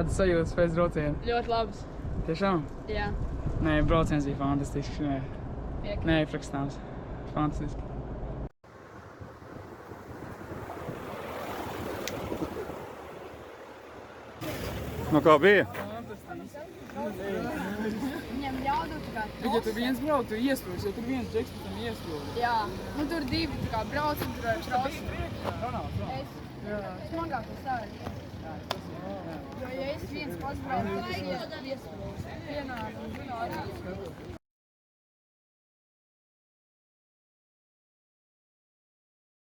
Kādas sajūtas pēc brauciena? Ļoti labas. Tiešām? Jā. Nē, brauciens bija fantastisks. Piekrīt. Neaprakstāms. Fantastiski. Nu kā bija? Viņam jābūt tā kā Bet ja tu viens brauc, tu iesprūsi, jo tur viens džeks pēc tam iesprūdi. Jā. Nu tur divi tā kā brauc un tur ar krosu. Ronalds. Smagākais sāri. Jo ja es viens pats braucu, tad es iesprūstu. Vienā un vienā.